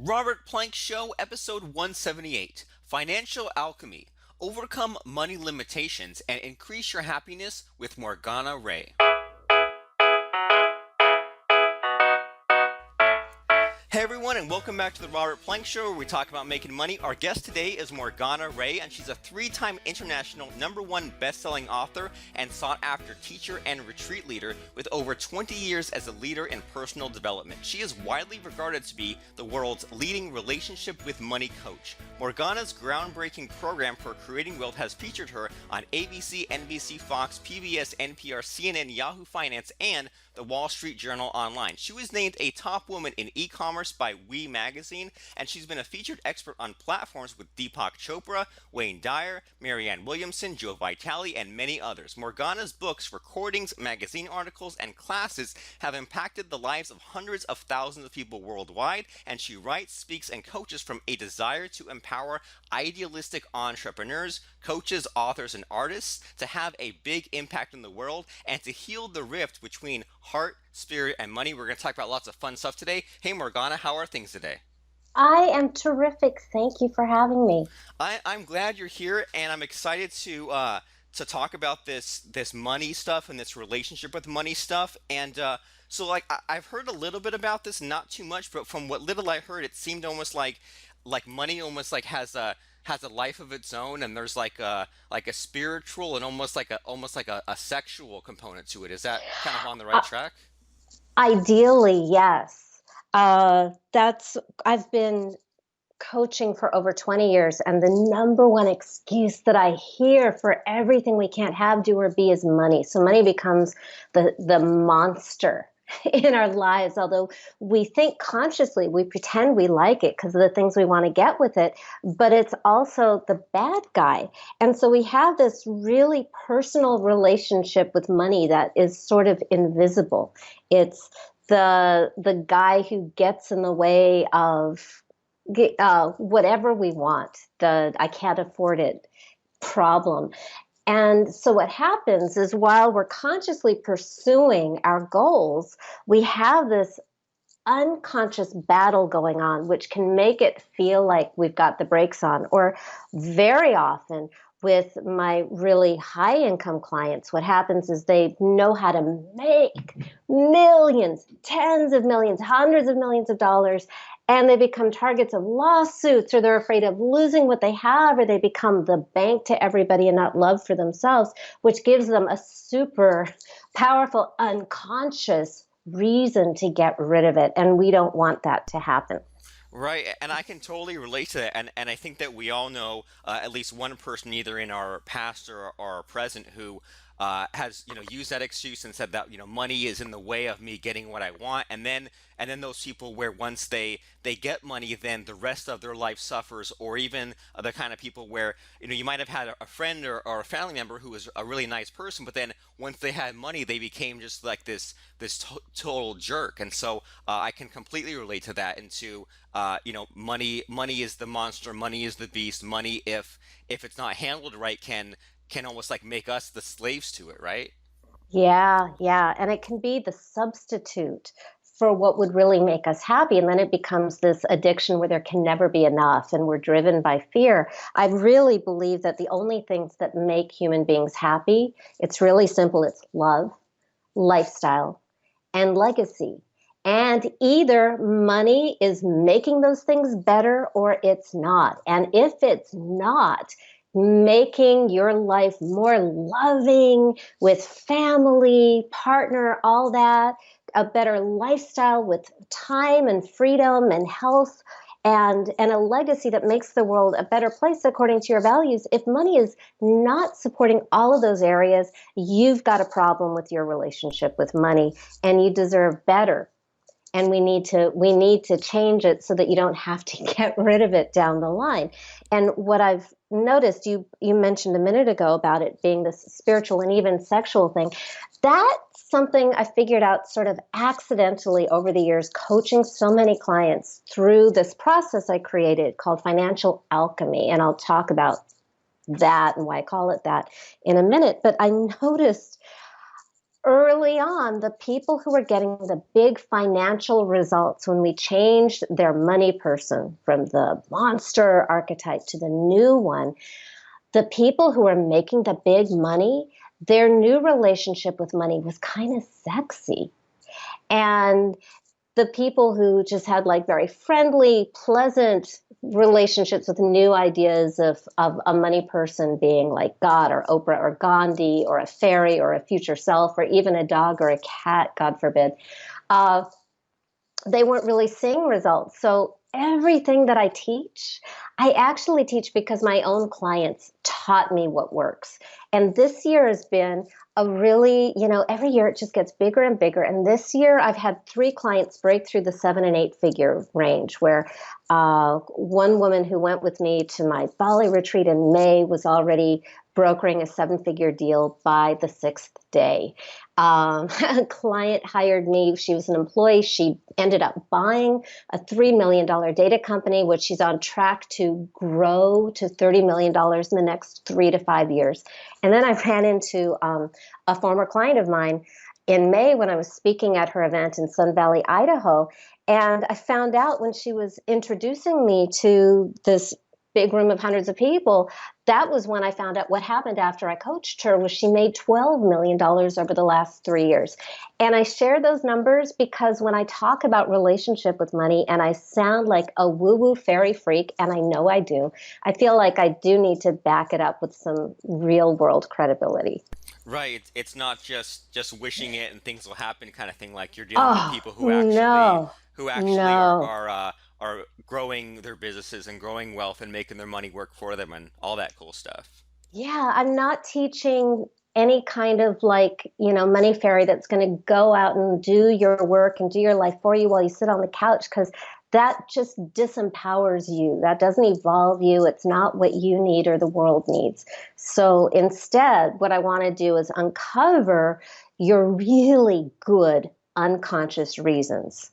Robert Plank Show, episode 178 Financial Alchemy. Overcome money limitations and increase your happiness with Morgana Rae. Hey everyone, and welcome back to the Robert Plank Show, where we talk about making money. Our guest today is Morgana Rae, and she's a three-time international #1 best-selling author and sought-after teacher and retreat leader with over 20 years as a leader in personal development. She is widely regarded to be the world's leading relationship with money coach. Morgana's groundbreaking program for creating wealth has featured her on ABC, NBC, Fox, PBS, NPR, CNN, Yahoo Finance, and the Wall Street Journal Online. She was named a top woman in e-commerce by We Magazine, and she's been a featured expert on platforms with Deepak Chopra, Wayne Dyer, Marianne Williamson, Joe Vitale, and many others. Morgana's books, recordings, magazine articles, and classes have impacted the lives of hundreds of thousands of people worldwide, and she writes, speaks, and coaches from a desire to empower idealistic entrepreneurs, coaches, authors, and artists to have a big impact in the world and to heal the rift between heart, spirit, and money. We're going to talk about lots of fun stuff today. Hey, Morgana, how are things today? I am terrific. Thank you for having me. I'm glad you're here, and I'm excited to talk about this money stuff and this relationship with money stuff. And so, like, I've heard a little bit about this, not too much, but from what little I heard, it seemed almost like money almost like has a life of its own, and there's like a spiritual and almost like a sexual component to it. Is that kind of on the right Uh, track? Ideally, yes. That's I've been coaching for over 20 years, and the number one excuse that I hear for everything we can't have, do, or be is money. So money becomes the monster in our lives. Although we think consciously, we pretend we like it because of the things we want to get with it, but it's also the bad guy. And so we have this really personal relationship with money that is sort of invisible. It's the guy who gets in the way of whatever we want, the I can't afford it problem. And so what happens is while we're consciously pursuing our goals, we have this unconscious battle going on, which can make it feel like we've got the brakes on. Or very often, with my really high income clients, what happens is they know how to make millions, tens of millions, hundreds of millions of dollars, and they become targets of lawsuits, or they're afraid of losing what they have, or they become the bank to everybody and not love for themselves, which gives them a super powerful unconscious reason to get rid of it. And we don't want that to happen. Right, and I can totally relate to that, and I think that we all know at least one person, either in our past or our present, who has used that excuse and said that money is in the way of me getting what I want, and then those people where once they get money, then the rest of their life suffers, or even the kind of people where you might have had a friend or a family member who was a really nice person, but then once they had money, they became just like this total jerk, and so I can completely relate to that. And to money is the monster, money is the beast. Money, if it's not handled right, can almost like make us the slaves to it, right? Yeah, yeah. And it can be the substitute for what would really make us happy. And then it becomes this addiction where there can never be enough and we're driven by fear. I really believe that the only things that make human beings happy, it's really simple. It's love, lifestyle, and legacy. And either money is making those things better or it's not. And if it's not making your life more loving with family, partner, all that, a better lifestyle with time and freedom and health and a legacy that makes the world a better place according to your values. If money is not supporting all of those areas, you've got a problem with your relationship with money and you deserve better. And we need to change it so that you don't have to get rid of it down the line. And what I've noticed, you mentioned a minute ago about it being this spiritual and even sexual thing. That's something I figured out sort of accidentally over the years, coaching so many clients through this process I created called financial alchemy. And I'll talk about that and why I call it that in a minute. But I noticed early on, the people who were getting the big financial results when we changed their money person from the monster archetype to the new one, the people who were making the big money, their new relationship with money was kind of sexy. And the people who just had like very friendly, pleasant relationships with new ideas of a money person being like God or Oprah or Gandhi or a fairy or a future self or even a dog or a cat, God forbid, uh, they weren't really seeing results. So everything that I teach, I actually teach because my own clients taught me what works. And this year has been a really, every year it just gets bigger and bigger. And this year I've had 3 clients break through the 7 and 8 figure range, where one woman who went with me to my Bali retreat in May was already brokering a 7-figure deal by the 6th day. A client hired me. She was an employee. She ended up buying a $3 million data company, which she's on track to grow to $30 million in the next 3 to 5 years. And then I ran into a former client of mine in May when I was speaking at her event in Sun Valley, Idaho. And I found out when she was introducing me to this big room of hundreds of people, that was when I found out what happened after I coached her was she made $12 million over the last 3 years. And I share those numbers because when I talk about relationship with money and I sound like a woo-woo fairy freak, and I know I do, I feel like I do need to back it up with some real world credibility. Right. It's not just wishing it and things will happen kind of thing. Like you're dealing with Oh, people no, who actually no. are growing their businesses and growing wealth and making their money work for them and all that cool stuff. Yeah, I'm not teaching any kind of like, money fairy that's going to go out and do your work and do your life for you while you sit on the couch, because that just disempowers you. That doesn't evolve you. It's not what you need or the world needs. So instead, what I want to do is uncover your really good unconscious reasons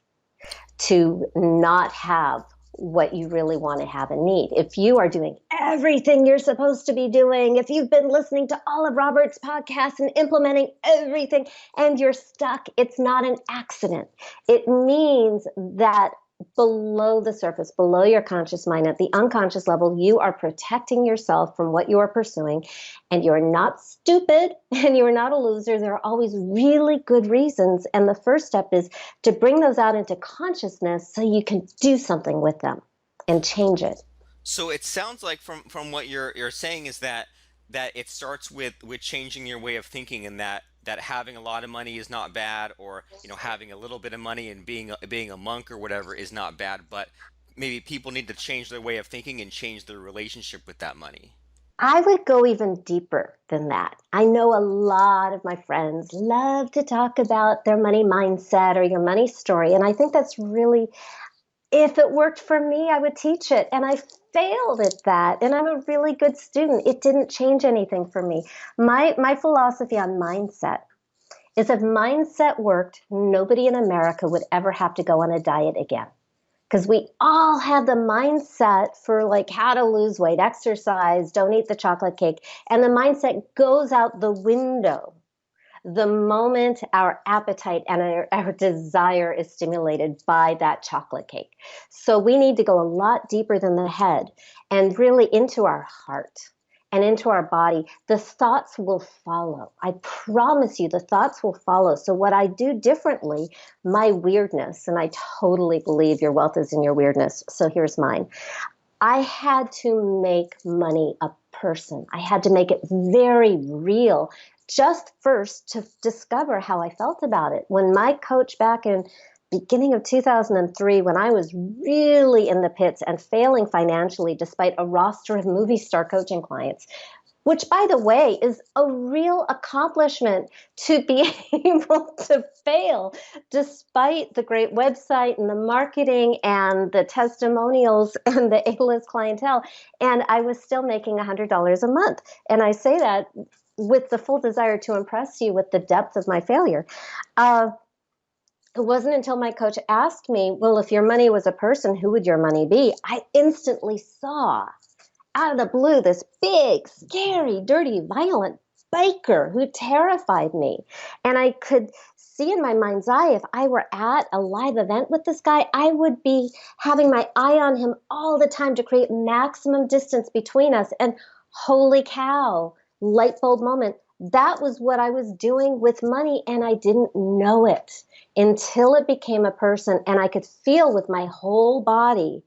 to not have what you really want to have and need. If you are doing everything you're supposed to be doing, if you've been listening to all of Robert's podcasts and implementing everything and you're stuck, it's not an accident. It means that below the surface, below your conscious mind, at the unconscious level, you are protecting yourself from what you are pursuing, and you're not stupid and you're not a loser. There are always really good reasons. And the first step is to bring those out into consciousness so you can do something with them and change it. So it sounds like from what you're saying is that it starts with changing your way of thinking, and that having a lot of money is not bad, or having a little bit of money and being a monk or whatever is not bad, but maybe people need to change their way of thinking and change their relationship with that money. I would go even deeper than that. I know a lot of my friends love to talk about their money mindset or your money story. And I think that's really, if it worked for me, I would teach it. And I failed at that. And I'm a really good student. It didn't change anything for me. My philosophy on mindset is if mindset worked, nobody in America would ever have to go on a diet again. Because we all have the mindset for like how to lose weight, exercise, don't eat the chocolate cake. And the mindset goes out the window the moment our appetite and our desire is stimulated by that chocolate cake. So we need to go a lot deeper than the head and really into our heart and into our body. The thoughts will follow. I promise you, the thoughts will follow. So what I do differently, my weirdness, and I totally believe your wealth is in your weirdness. So here's mine. I had to make money a person. I had to make it very real, just first to discover how I felt about it. When my coach back in beginning of 2003, when I was really in the pits and failing financially despite a roster of movie star coaching clients, which, by the way, is a real accomplishment to be able to fail despite the great website and the marketing and the testimonials and the A-list clientele. And I was still making $100 a month. And I say that with the full desire to impress you with the depth of my failure. Uh, it wasn't until my coach asked me, well, if your money was a person, who would your money be? I instantly saw out of the blue this big, scary, dirty, violent biker who terrified me. And I could see in my mind's eye, if I were at a live event with this guy, I would be having my eye on him all the time to create maximum distance between us. And holy cow, light bulb moment. That was what I was doing with money, and I didn't know it until it became a person, and I could feel with my whole body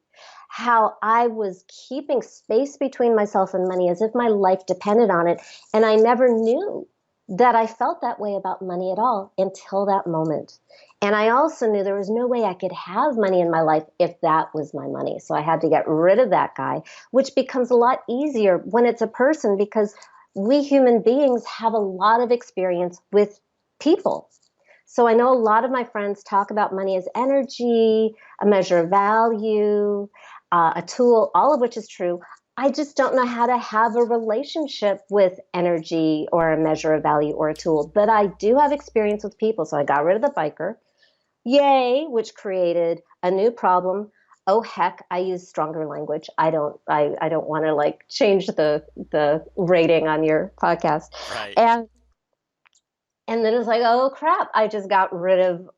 how I was keeping space between myself and money as if my life depended on it. And I never knew that I felt that way about money at all until that moment. And I also knew there was no way I could have money in my life if that was my money. So I had to get rid of that guy, which becomes a lot easier when it's a person because we human beings have a lot of experience with people. So I know a lot of my friends talk about money as energy, a measure of value, a tool, all of which is true. I just don't know how to have a relationship with energy or a measure of value or a tool. But I do have experience with people. So I got rid of the biker. Yay, which created a new problem. Oh heck, I use stronger language. I don't want to like change the rating on your podcast. Right. And then it's like, oh crap, I just got rid of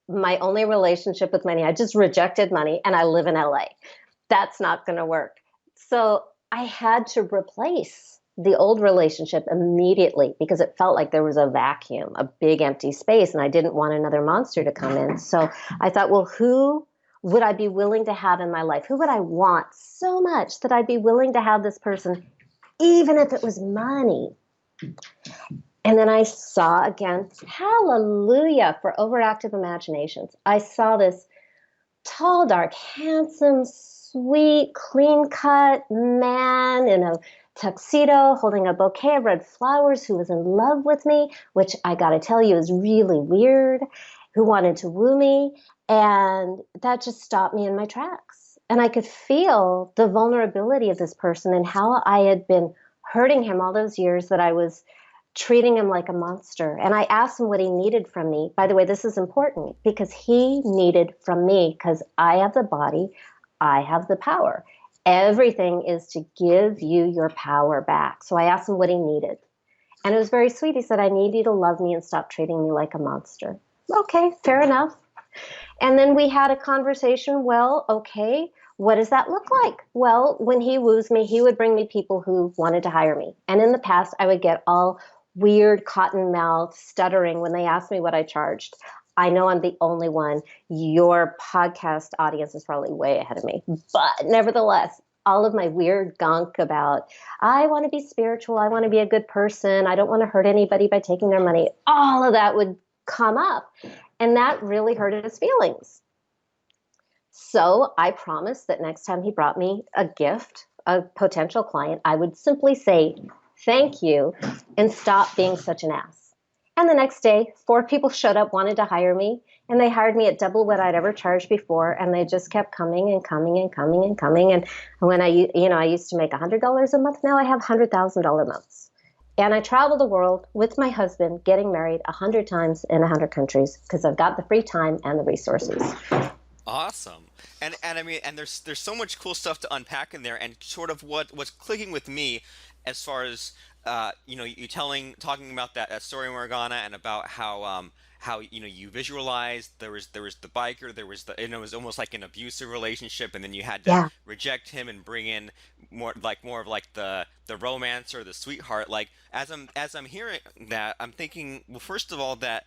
my only relationship with money. I just rejected money and I live in LA. That's not going to work. So I had to replace the old relationship immediately because it felt like there was a vacuum, a big empty space, and I didn't want another monster to come in. So I thought, well, who would I be willing to have in my life? Who would I want so much that I'd be willing to have this person, even if it was money? And then I saw again, hallelujah for overactive imaginations. I saw this tall, dark, handsome, sweet, clean cut man in a tuxedo holding a bouquet of red flowers who was in love with me, which I got to tell you is really weird, who wanted to woo me. And that just stopped me in my tracks. And I could feel the vulnerability of this person and how I had been hurting him all those years that I was treating him like a monster. And I asked him what he needed from me. By the way, this is important because he needed from me because I have the body, I have the power. Everything is to give you your power back. So I asked him what he needed. And it was very sweet. He said, I need you to love me and stop treating me like a monster. Okay, fair enough. And then we had a conversation. Well, okay, what does that look like? Well, when he woos me, he would bring me people who wanted to hire me. And in the past, I would get all weird cotton mouth stuttering when they asked me what I charged. I know I'm the only one. Your podcast audience is probably way ahead of me. But nevertheless, all of my weird gunk about, I want to be spiritual, I want to be a good person, I don't want to hurt anybody by taking their money, all of that would come up. And that really hurt his feelings. So I promised that next time he brought me a gift, a potential client, I would simply say, thank you, and stop being such an ass. And the next day, 4 people showed up, wanted to hire me, and they hired me at double what I'd ever charged before, and they just kept coming and coming and coming and coming. And when I used to make $100 a month, now I have $100,000 months. And I travel the world with my husband, getting married 100 times in 100 countries because I've got the free time and the resources. Awesome. And I mean, and there's so much cool stuff to unpack in there, and sort of what's clicking with me as far as you talking about that story, Morgana, and about how you visualized there was the biker, there was the, and it was almost like an abusive relationship, and then you had to Yeah, reject him and bring in more of like the romance or the sweetheart. Like as I'm hearing that, I'm thinking, well, first of all, that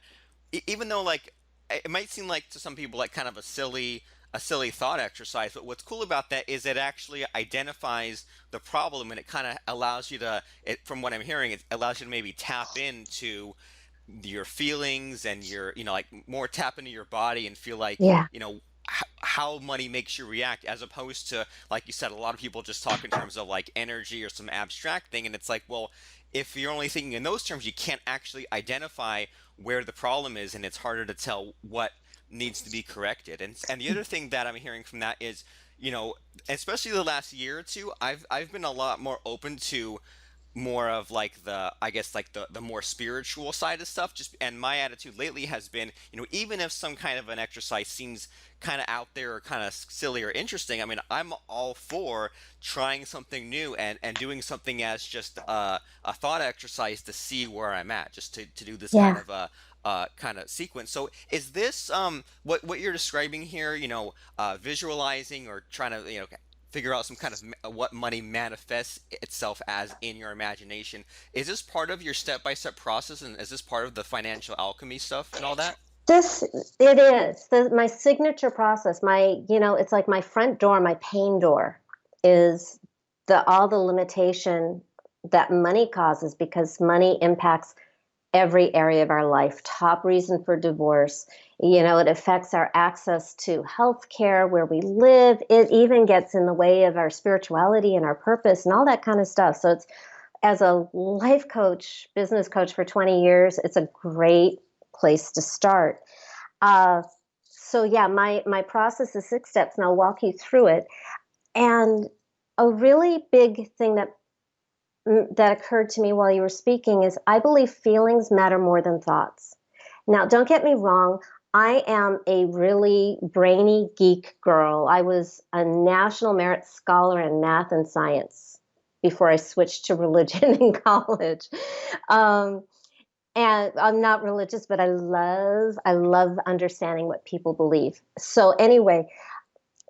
even though like it might seem like to some people like kind of a silly thought exercise, but what's cool about that is it actually identifies the problem, and it kind of allows you to, from what I'm hearing, it allows you to maybe tap into your feelings and your, like more tap into your body and feel like, yeah, how money makes you react, as opposed to, like you said, a lot of people just talk in terms of like energy or some abstract thing. And it's like, well, if you're only thinking in those terms, you can't actually identify where the problem is, and it's harder to tell what needs to be corrected. And the other thing that I'm hearing from that is, especially the last year or two, I've been a lot more open to more of like the, I guess, like the more spiritual side of stuff. Just, and my attitude lately has been, even if some kind of an exercise seems kind of out there or kind of silly or interesting, I mean, I'm all for trying something new and doing something as just a thought exercise to see where I'm at, just to do this kind Yeah. of kind of sequence. So is this what you're describing here, visualizing or trying to, figure out some kind of what money manifests itself as in your imagination? Is this part of your step-by-step process, and is this part of the financial alchemy stuff and all that? This, it is my signature process. It's like my front door, my pain door is the all the limitation that money causes because money impacts every area of our life. Top reason for divorce. It affects our access to health care, where we live. It even gets in the way of our spirituality and our purpose and all that kind of stuff. So it's, as a life coach, business coach for 20 years, it's a great place to start. Uh, so yeah, my process is 6 steps, and I'll walk you through it. And a really big thing that occurred to me while you were speaking is I believe feelings matter more than thoughts. Now, don't get me wrong. I am a really brainy geek girl. I was a national merit scholar in math and science before I switched to religion in college. Um, and I'm not religious, but I love understanding what people believe. So anyway,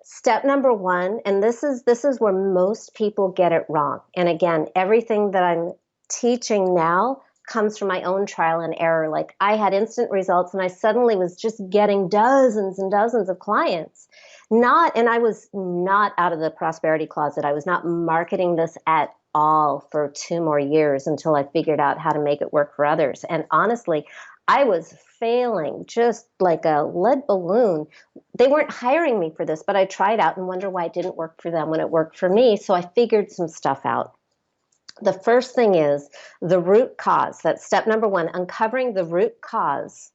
step number one, and this is where most people get it wrong. And again, everything that I'm teaching now comes from my own trial and error. Like, I had instant results, and I suddenly was just getting dozens and dozens of clients. And I was not out of the prosperity closet. I was not marketing this at all for 2 more years until I figured out how to make it work for others. And honestly, I was failing just like a lead balloon. They weren't hiring me for this, but I tried out and wonder why it didn't work for them when it worked for me. So I figured some stuff out. The first thing is the root cause. That's step number one, uncovering the root cause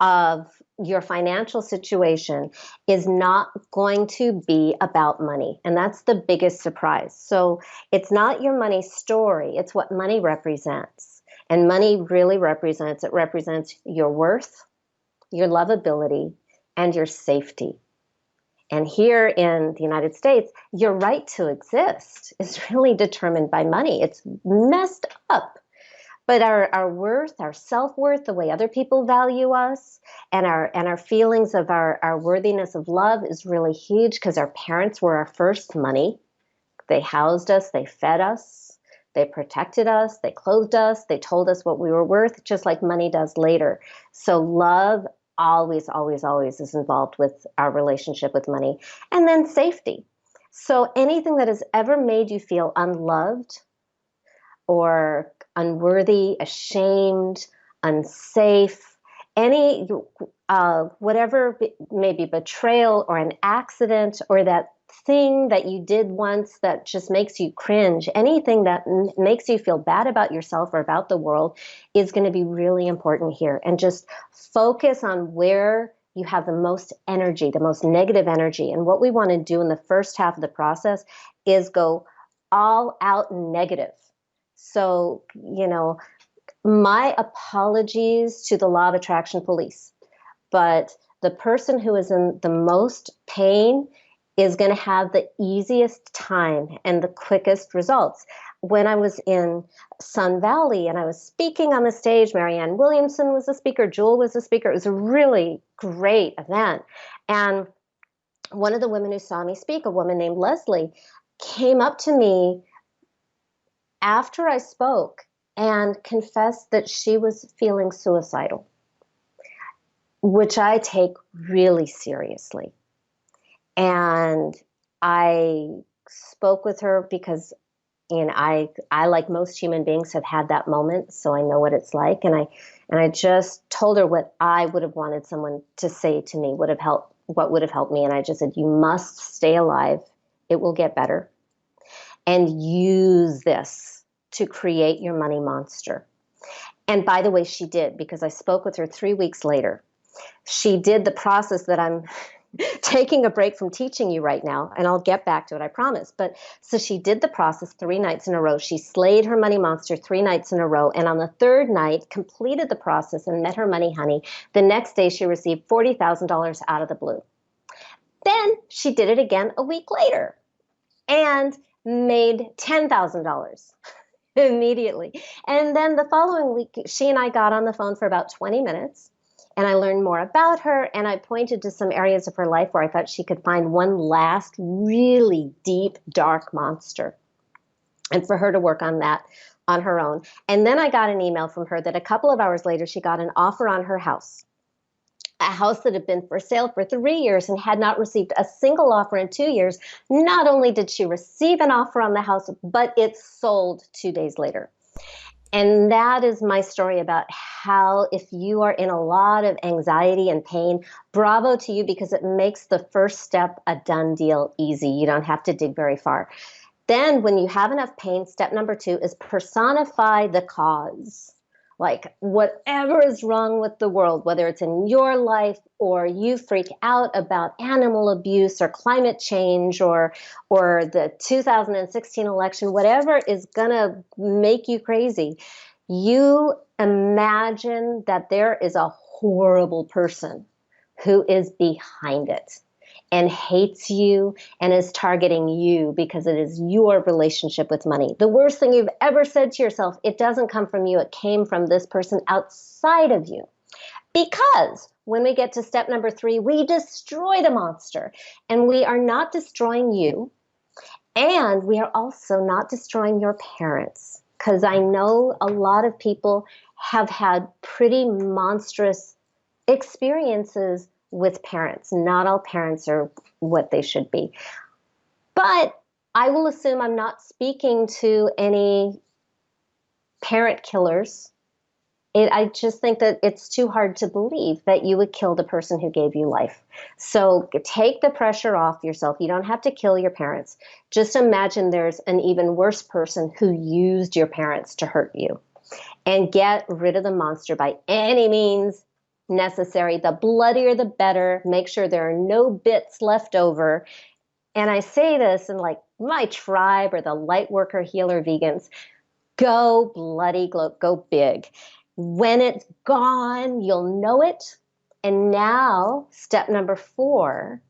of your financial situation is not going to be about money. And that's the biggest surprise. So it's not your money story, it's what money represents. And money really represents your worth, your lovability, and your safety. And here in the United States, your right to exist is really determined by money. It's messed up. But our worth, our self-worth, the way other people value us, and our feelings of our worthiness of love is really huge because our parents were our first money. They housed us, they fed us, they protected us, they clothed us, they told us what we were worth, just like money does later. So love always, always, always is involved with our relationship with money. And then safety. So anything that has ever made you feel unloved or unworthy, ashamed, unsafe, any whatever, maybe betrayal or an accident or that thing that you did once that just makes you cringe, anything that makes you feel bad about yourself or about the world is going to be really important here. And just focus on where you have the most energy, the most negative energy. And what we want to do in the first half of the process is go all out negative. So, my apologies to the law of attraction police, but the person who is in the most pain is going to have the easiest time and the quickest results. When I was in Sun Valley and I was speaking on the stage, Marianne Williamson was a speaker, Jewel was a speaker. It was a really great event. And one of the women who saw me speak, a woman named Leslie, came up to me after I spoke and confessed that she was feeling suicidal, which I take really seriously. And I spoke with her because I like most human beings have had that moment, so I know what it's like. And I just told her what I would have wanted someone to say to me what would have helped me. And I just said, you must stay alive. It will get better. And use this to create your money monster. And by the way, she did, because I spoke with her 3 weeks later. She did the process that I'm taking a break from teaching you right now, and I'll get back to it, I promise. But so she did the process 3 nights in a row. She slayed her money monster 3 nights in a row. And on the third night, completed the process and met her money honey. The next day, she received $40,000 out of the blue. Then she did it again a week later and made $10,000 immediately. And then the following week, she and I got on the phone for about 20 minutes. And I learned more about her, and I pointed to some areas of her life where I thought she could find one last really deep, dark monster, and for her to work on that on her own. And then I got an email from her that a couple of hours later, she got an offer on her house, a house that had been for sale for 3 years and had not received a single offer in 2 years. Not only did she receive an offer on the house, but it sold 2 days later. And that is my story about how, if you are in a lot of anxiety and pain, bravo to you, because it makes the first step, a done deal, easy. You don't have to dig very far. Then when you have enough pain, step number 2 is personify the cause. Like whatever is wrong with the world, whether it's in your life or you freak out about animal abuse or climate change or the 2016 election, whatever is going to make you crazy, you imagine that there is a horrible person who is behind it and hates you and is targeting you because it is your relationship with money. The worst thing you've ever said to yourself, it doesn't come from you, it came from this person outside of you. Because when we get to step number 3, we destroy the monster. And we are not destroying you, and we are also not destroying your parents. Because I know a lot of people have had pretty monstrous experiences with parents. Not all parents are what they should be. But I will assume I'm not speaking to any parent killers. I just think that it's too hard to believe that you would kill the person who gave you life. So take the pressure off yourself. You don't have to kill your parents. Just imagine there's an even worse person who used your parents to hurt you. And get rid of the monster by any means necessary. The bloodier, the better. Make sure there are no bits left over. And I say this in like my tribe or the light worker, healer, vegans, go bloody, go big. When it's gone, you'll know it. And now, step number 4,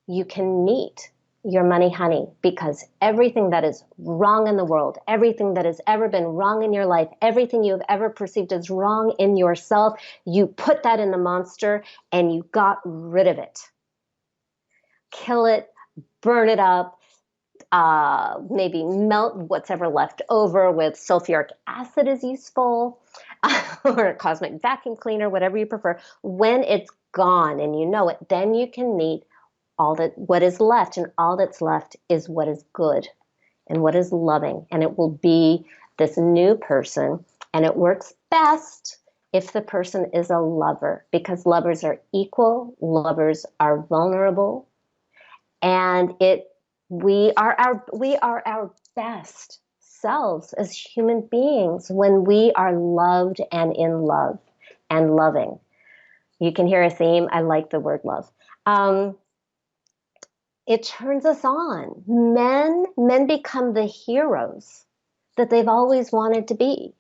you can meet your money honey, because everything that is wrong in the world, everything that has ever been wrong in your life, everything you have ever perceived as wrong in yourself, you put that in the monster and you got rid of it. Kill it, burn it up, maybe melt what's ever left over with sulfuric acid is useful, or a cosmic vacuum cleaner, whatever you prefer. When it's gone and you know it, then you can meet what is left, and all that's left is what is good and what is loving, and it will be this new person. And it works best if the person is a lover, because lovers are equal, lovers are vulnerable, and we are our best selves as human beings when we are loved and in love and loving. You can hear a theme. I like the word love. It turns us on. Men become the heroes that they've always wanted to be.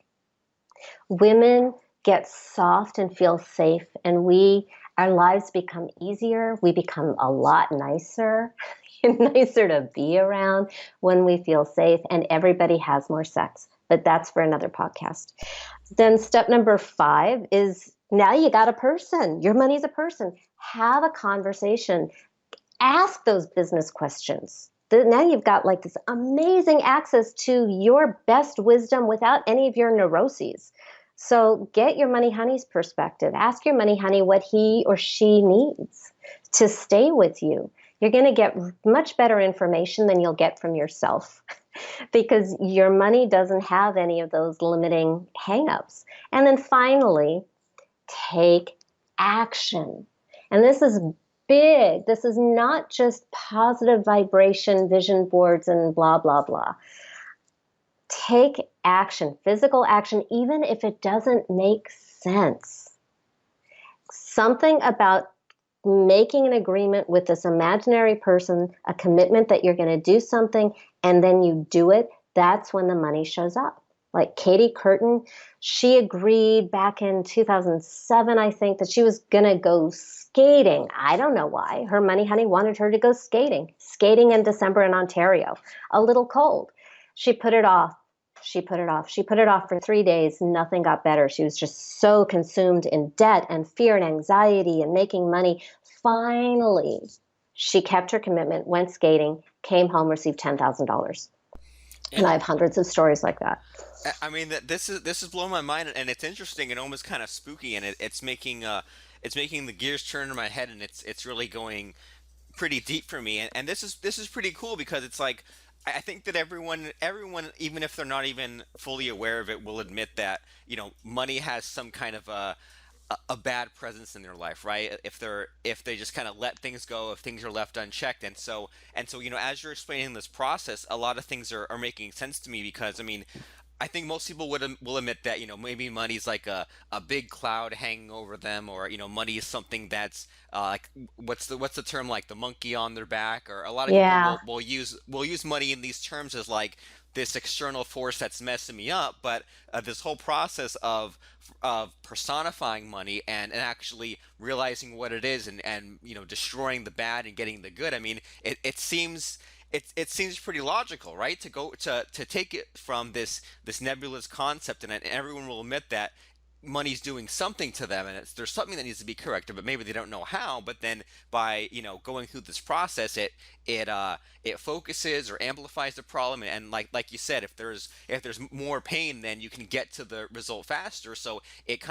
Women get soft and feel safe, and our lives become easier. We become a lot nicer, nicer to be around when we feel safe, and everybody has more sex. But that's for another podcast. Then step number 5 is, now you got a person. Your money's a person. Have a conversation. Ask those business questions. Now you've got like this amazing access to your best wisdom without any of your neuroses. So get your money honey's perspective. Ask your money honey what he or she needs to stay with you. You're going to get much better information than you'll get from yourself, because your money doesn't have any of those limiting hangups. And then finally, take action. And this is big. This is not just positive vibration, vision boards, and blah, blah, blah. Take action, physical action, even if it doesn't make sense. Something about making an agreement with this imaginary person, a commitment that you're going to do something, and then you do it, that's when the money shows up. Like Katie Curtin, she agreed back in 2007, I think, that she was going to go skating. I don't know why. Her money honey wanted her to go skating in December in Ontario, a little cold. She put it off. She put it off. She put it off for 3 days. Nothing got better. She was just so consumed in debt and fear and anxiety and making money. Finally, she kept her commitment, went skating, came home, received $10,000. And I have hundreds of stories like that. I mean that this is blowing my mind, and it's interesting and almost kind of spooky, and it's making the gears turn in my head, and it's really going pretty deep for me. And this is pretty cool because it's like I think that everyone, even if they're not even fully aware of it, will admit that money has some kind of a bad presence in their life, right? If they just kind of let things go, if things are left unchecked. And so as you're explaining this process, a lot of things are making sense to me, because I mean, I think most people will admit that maybe money's like a big cloud hanging over them, or money is something that's like what's the term, like the monkey on their back, or a lot of people Yeah. will use money in these terms as like this external force that's messing me up. But this whole process of personifying money and actually realizing what it is, and destroying the bad and getting the good. I mean, it seems pretty logical, right? To take it from this nebulous concept, and everyone will admit that money's doing something to them, and there's something that needs to be corrected, but maybe they don't know how. But then by going through this process, it focuses or amplifies the problem, and like you said, if there's more pain, then you can get to the result faster. So it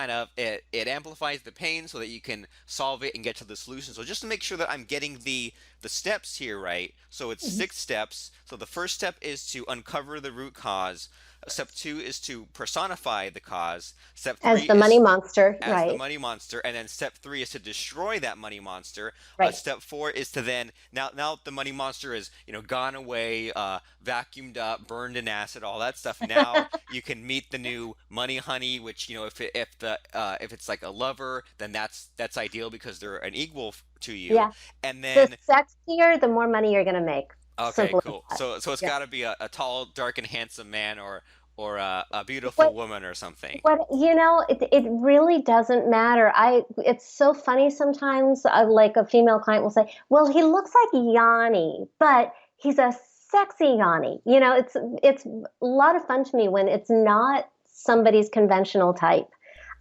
amplifies the pain so that you can solve it and get to the solution. So just to make sure that I'm getting the steps here right, so it's 6 steps. So the first step is to uncover the root cause. Step two is to personify the cause. Step three As the money is monster, as the right? money monster, and then step three is to destroy that money monster. Right. Step four is to then, now the money monster is gone away, vacuumed up, burned in acid, all that stuff. Now you can meet the new money honey, which if it's like a lover, then that's ideal because they're an equal to you. Yeah. And The then sexier, the more money you're going to make. okay, Simple as cool. that. So it's Yeah. got to be a tall, dark, and handsome man, or a beautiful What woman or something. it really doesn't matter. It's so funny sometimes, like a female client will say, well, he looks like Yanni, but he's a sexy Yanni. It's a lot of fun to me when it's not somebody's conventional type.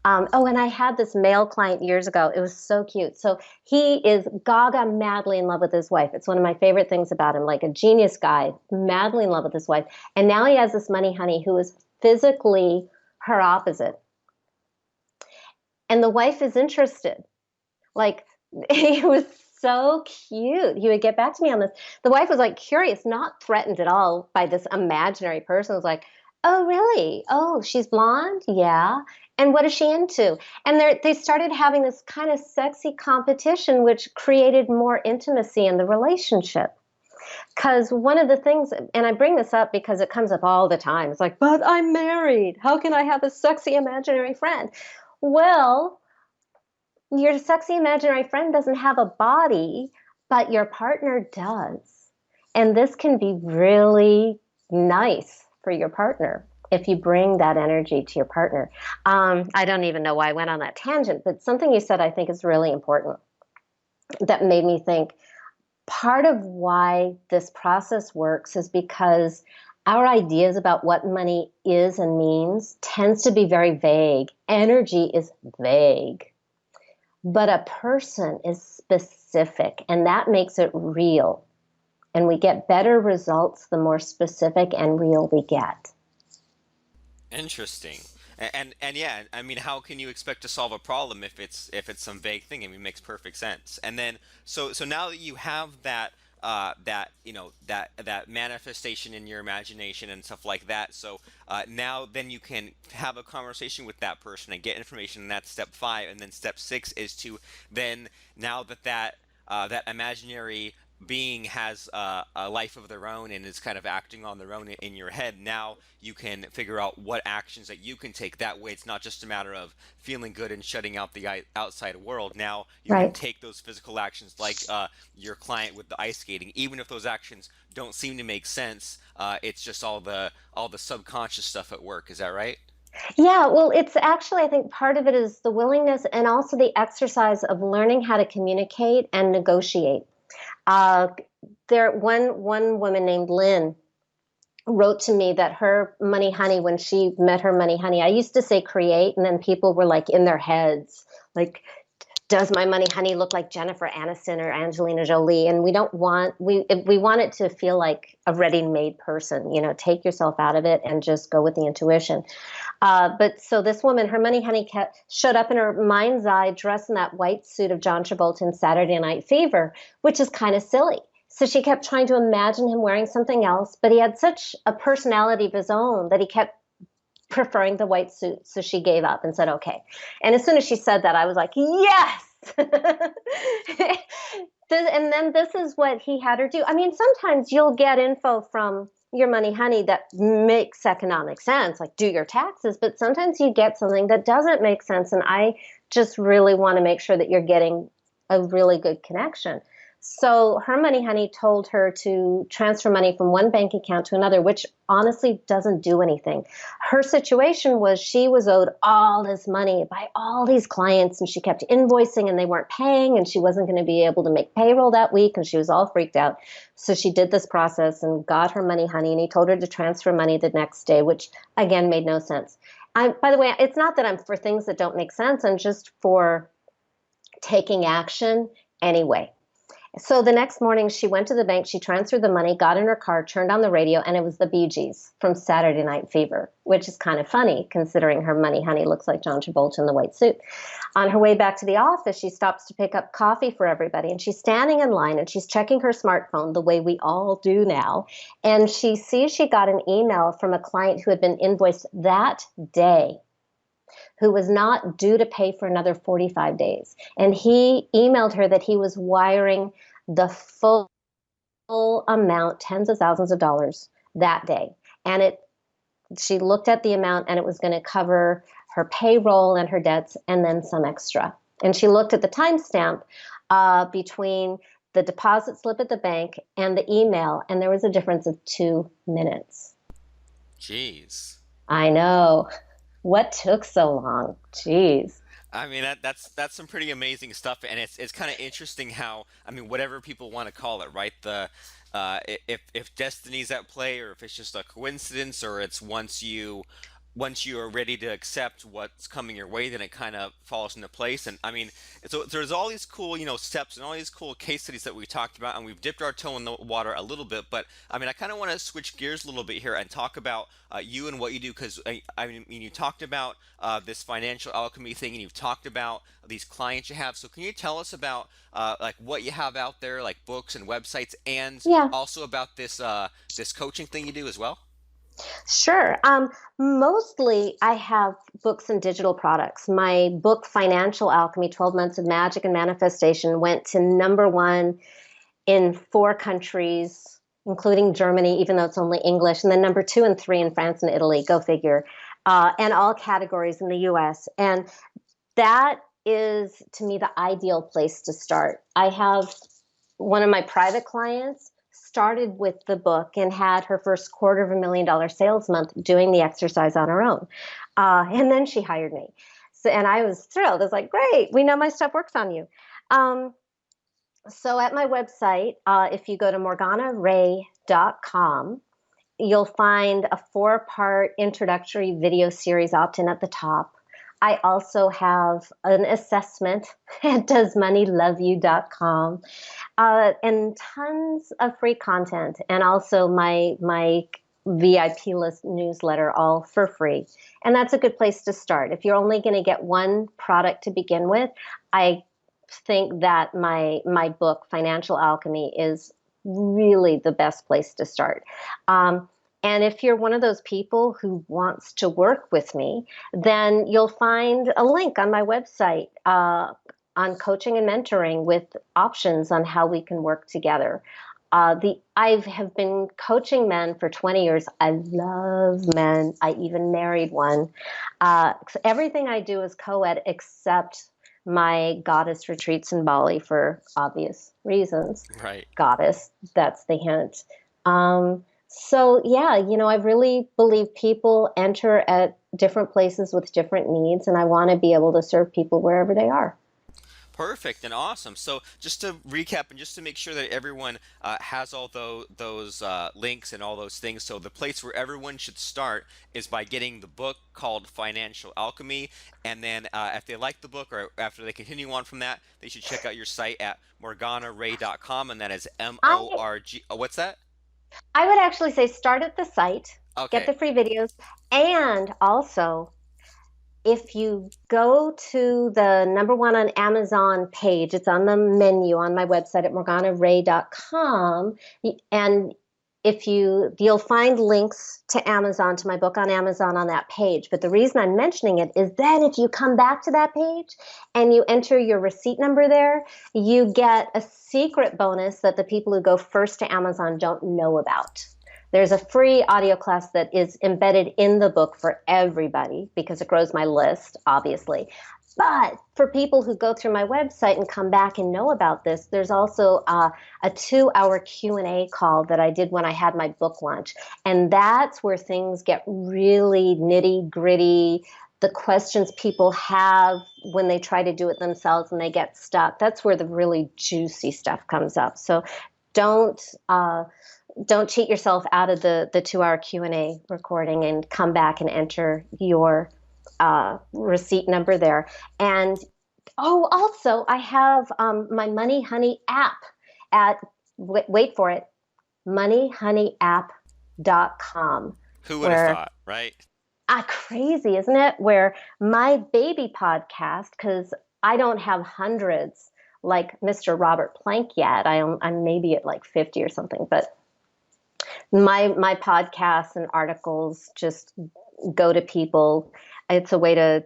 Oh, and I had this male client years ago. It was so cute. So he is gaga madly in love with his wife. It's one of my favorite things about him, like a genius guy, madly in love with his wife. And now he has this money honey who is physically her opposite. And the wife is interested. Like, he was so cute. He would get back to me on this. The wife was like curious, not threatened at all by this imaginary person. It was like, oh, really? Oh, she's blonde? Yeah. And what is she into? And they started having this kind of sexy competition, which created more intimacy in the relationship. Because one of the things, and I bring this up because it comes up all the time, it's like, but I'm married. How can I have a sexy imaginary friend? Well, your sexy imaginary friend doesn't have a body, but your partner does. And this can be really nice for your partner if you bring that energy to your partner. I don't even know why I went on that tangent, but something you said I think is really important that made me think part of why this process works is because our ideas about what money is and means tends to be very vague. Energy is vague. But a person is specific, and that makes it real. And we get better results the more specific and real we get. Interesting. And yeah, I mean, how can you expect to solve a problem if it's some vague thing? I mean, it makes perfect sense. And then so now that you have that manifestation in your imagination and stuff like that, so now then you can have a conversation with that person and get information. And that's step five. And then step six is to then, now that that imaginary being has a life of their own and is kind of acting on their own in your head, now you can figure out what actions that you can take. That way, it's not just a matter of feeling good and shutting out the outside world. Now you can Right. take those physical actions, like your client with the ice skating, even if those actions don't seem to make sense. It's just all the subconscious stuff at work. Is that right? Yeah, well, it's actually, I think part of it is the willingness and also the exercise of learning how to communicate and negotiate. Uh, one woman named Lynn wrote to me that her money honey, when she met her money honey, I used to say create, and then people were like in their heads, like, does my money honey look like Jennifer Aniston or Angelina Jolie? And we don't want we want it to feel like a ready-made person. You know, take yourself out of it and just go with the intuition. But so this woman, her money honey, showed up in her mind's eye dressed in that white suit of John Travolta in Saturday Night Fever, which is kind of silly. So she kept trying to imagine him wearing something else, but he had such a personality of his own that he kept preferring the white suit. So she gave up and said, okay. And as soon as she said that, I was like, yes. And then this is what he had her do. I mean, sometimes you'll get info from your money honey that makes economic sense, like do your taxes, but sometimes you get something that doesn't make sense. And I just really want to make sure that you're getting a really good connection. So her money honey told her to transfer money from one bank account to another, which honestly doesn't do anything. Her situation was she was owed all this money by all these clients, and she kept invoicing and they weren't paying, and she wasn't going to be able to make payroll that week, and she was all freaked out. So she did this process and got her money honey, and he told her to transfer money the next day, which again made no sense. By the way, it's not that I'm for things that don't make sense. I'm just for taking action anyway. So the next morning, she went to the bank, she transferred the money, got in her car, turned on the radio, and it was the Bee Gees from Saturday Night Fever, which is kind of funny considering her money honey looks like John Travolta in the white suit. On her way back to the office, she stops to pick up coffee for everybody, and she's standing in line and she's checking her smartphone the way we all do now. And she sees she got an email from a client who had been invoiced that day, who was not due to pay for another 45 days. And he emailed her that he was wiring the full amount, tens of thousands of dollars that day. And she looked at the amount and it was going to cover her payroll and her debts and then some extra. And she looked at the timestamp between the deposit slip at the bank and the email, and there was a difference of 2 minutes. Jeez. I know. What took so long? Jeez. I mean that's some pretty amazing stuff, and it's kind of interesting how, I mean, whatever people want to call it, right? If destiny's at play, or if it's just a coincidence, or it's once you are ready to accept what's coming your way, then it kind of falls into place. And I mean, so there's all these cool, steps and all these cool case studies that we talked about, and we've dipped our toe in the water a little bit. But I mean, I kind of want to switch gears a little bit here and talk about you and what you do, because I mean, you talked about this financial alchemy thing, and you've talked about these clients you have. So can you tell us about like what you have out there, like books and websites, and Yeah. also about this coaching thing you do as well? Sure. Mostly I have books and digital products. My book, Financial Alchemy 12 Months of Magic and Manifestation, went to number one in 4 countries, including Germany, even though it's only English, and then number two and three in France and Italy, go figure, and all categories in the US. And that is, to me, the ideal place to start. I have one of my private clients started with the book and had her first $250,000 sales month doing the exercise on her own. And then she hired me. So, and I was thrilled. I was like, great, we know my stuff works on you. Um, so at my website, if you go to morganarae.com, you'll find a 4-part introductory video series opt-in at the top. I also have an assessment at doesmoneyloveyou.com, and tons of free content, and also my VIP list newsletter, all for free. And that's a good place to start. If you're only going to get one product to begin with, I think that my book, Financial Alchemy, is really the best place to start. And if you're one of those people who wants to work with me, then you'll find a link on my website on coaching and mentoring with options on how we can work together. I have been coaching men for 20 years. I love men. I even married one. So everything I do is co-ed except my goddess retreats in Bali for obvious reasons. Right. Goddess, that's the hint. So yeah, I really believe people enter at different places with different needs, and I want to be able to serve people wherever they are. Perfect and awesome. So just to recap and just to make sure that everyone has all those links and all those things. So the place where everyone should start is by getting the book called Financial Alchemy. And then if they like the book or after they continue on from that, they should check out your site at morganaray.com. And that is I MORG. Oh, what's that? I would actually say start at the site, get Okay. the free videos, and also if you go to the number one on Amazon page, it's on the menu on my website at morganaray.com. And if you'll find links to Amazon, to my book on Amazon on that page. But the reason I'm mentioning it is then if you come back to that page and you enter your receipt number there, you get a secret bonus that the people who go first to Amazon don't know about. There's a free audio class that is embedded in the book for everybody because it grows my list, obviously. But for people who go through my website and come back and know about this, there's also a 2-hour Q&A call that I did when I had my book launch. And that's where things get really nitty gritty. The questions people have when they try to do it themselves and they get stuck. That's where the really juicy stuff comes up. So don't don't cheat yourself out of the 2-hour Q&A recording and come back and enter your receipt number there. And oh, also I have my Money Honey app at wait for it, moneyhoneyapp.com, Who would have where thought, right? crazy, isn't it? Where my baby podcast, because I don't have hundreds like Mr. Robert Plank yet. I'm maybe at like 50 or something, but my podcasts and articles just go to people. It's a way to,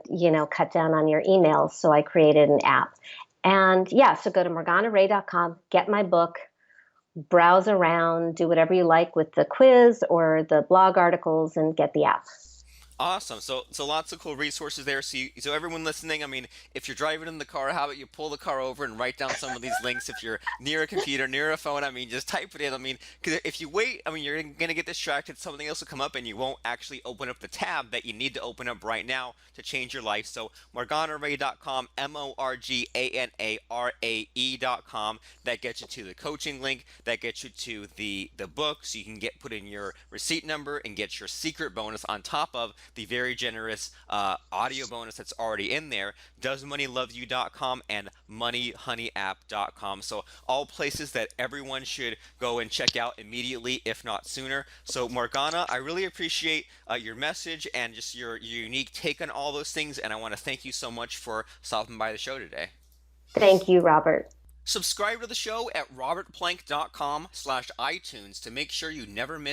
cut down on your emails. So I created an app. And yeah, so go to morganaray.com, get my book, browse around, do whatever you like with the quiz or the blog articles, and get the app. Awesome. So lots of cool resources there. So everyone listening, I mean, if you're driving in the car, how about you pull the car over and write down some of these links? If you're near a computer, near a phone, I mean, just type it in. I mean, because if you wait, I mean, you're gonna get distracted. Something else will come up, and you won't actually open up the tab that you need to open up right now to change your life. So morganaray.com, MORGANARAE.com. That gets you to the coaching link. That gets you to the book, so you can put in your receipt number and get your secret bonus on top of the very generous audio bonus that's already in there. DoesMoneyLoveYou.com and MoneyHoneyApp.com. So all places that everyone should go and check out immediately, if not sooner. So Morgana, I really appreciate your message and just your unique take on all those things, and I want to thank you so much for stopping by the show today. Thank you, Robert. Subscribe to the show at robertplank.com/iTunes to make sure you never miss